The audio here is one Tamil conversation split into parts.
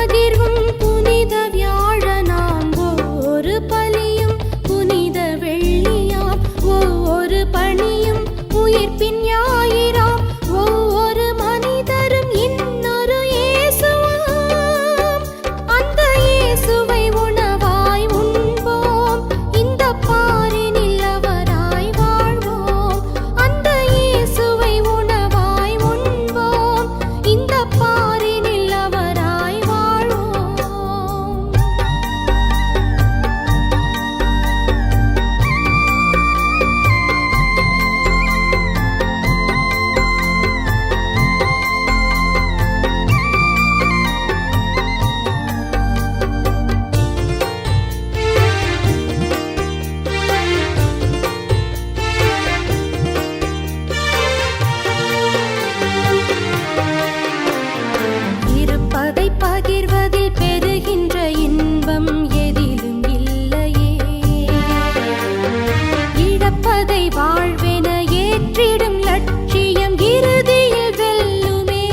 பகிர்வும் புனித வியாழனாம் ஒவ்வொரு பலியும் புனித வெள்ளியாம் ஒவ்வொரு பணியும் உயிர்ப்பின் ஞாயிறாம் ஒவ்வொரு மனிதரும் இன்னொரு இயேசுவாம். அந்த இயேசுவை உணவாய் உண்போம், இந்த பாரினில் அவராய் வாழ்வோம். அந்த இயேசுவை உணவாய் உண்போம், இந்த பாரினில் அவராய் வாழ்வோம். இருப்பதை பகிர்வதில் பெறுகின்ற இன்பம் எதிலும் இல்லையே. இழப்பதை வாழ்வென ஏற்றிடும் லட்சியம் இறுதியில் வெல்லுமே.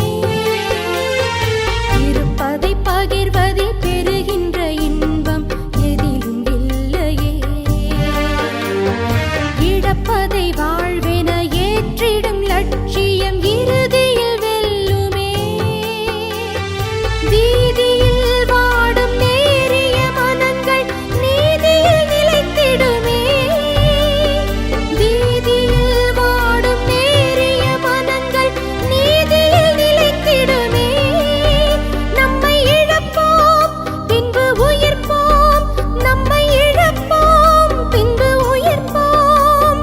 இருப்பதை பகிர்வதில் பெறுகின்ற இன்பம் எதிலும் இல்லையே. இழப்பதை வாழ்வென ஏற்றிடும் லட்சியம் இறுதியில் வெல்லுமே. வீதியில் வாடும் நேரிய மனங்கள் நீதியில் நிலைத்திடுமே. வீதியில் வாடும் நேரிய மனங்கள் நீதியில் நிலைத்திடுமே. நம்மை இழப்போம் பின்பு உயிர்ப்போம், நம்மை இழப்போம் பின்பு உயிர்ப்போம்.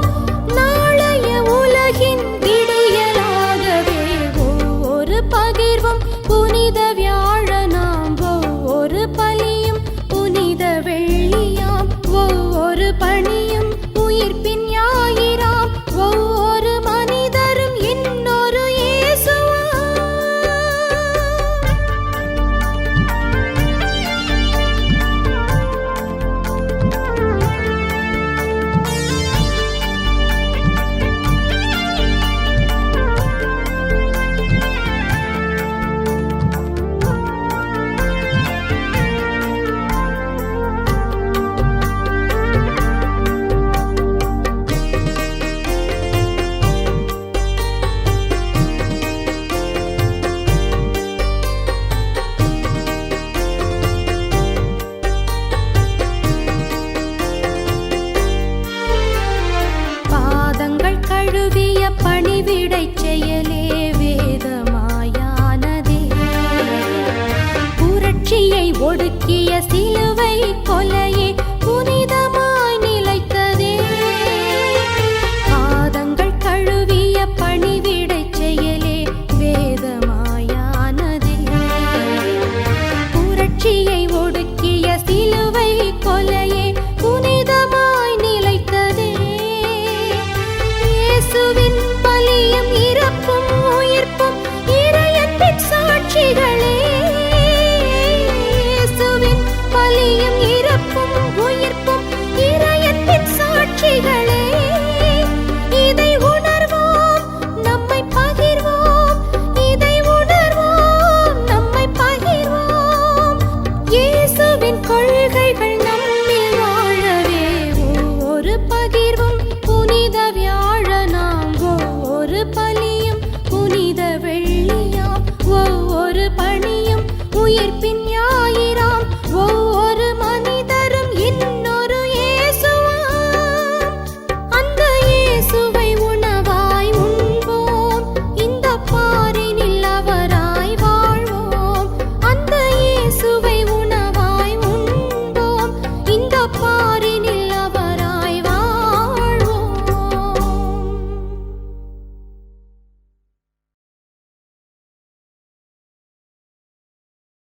நாளைய உலகின் விடியலாகவே ஒவ்வொரு பகிர்வும் புனித வியாழனாம் ஒவ்வொரு பலியும் புனித வெள்ளியாம் ஒவ்வொரு பணியும் உயிர்ப்பின் ஞாயிறாம் ஒவ்வொரு மனிதரும் இன்னொரு இயேசுவாம். பாதங்கள் கழுவிய பணிவிடைச் செயலே வேதமாயானதே. புரட்சியை ஒடுக்கிய சிலுவை கொலையே புனிதமாய் நிலைத்ததே. பாதங்கள் கழுவிய பணிவிடைச் செயலே வேதமாயானதே. புரட்சியை ஒடுக்கிய சிலுவை கொலையே புனிதமாய் நிலைத்ததே. இயேசுவின் பலியும் இறப்பும் உயிர்ப்பும் இறையன்பின் சாட்சிகளே. இயேசுவின் பலியும் இறப்பும் உயிர்ப்பும் இறையன்பின் சாட்சிகளே. இதை உணர்வோம், நம்மை பகிர்வோம். இதை உணர்வோம், நம்மை பகிர்வோம். இயேசுவின் கொள்கைகள் நம்மில் வாழவே ஒவ்வொரு பகிர்வும் புனித வியாழனாம் ஒவ்வொரு பலியும் புனித வெள்ளியாம் ஒவ்வொரு பணியும் உயிர்ப்பின்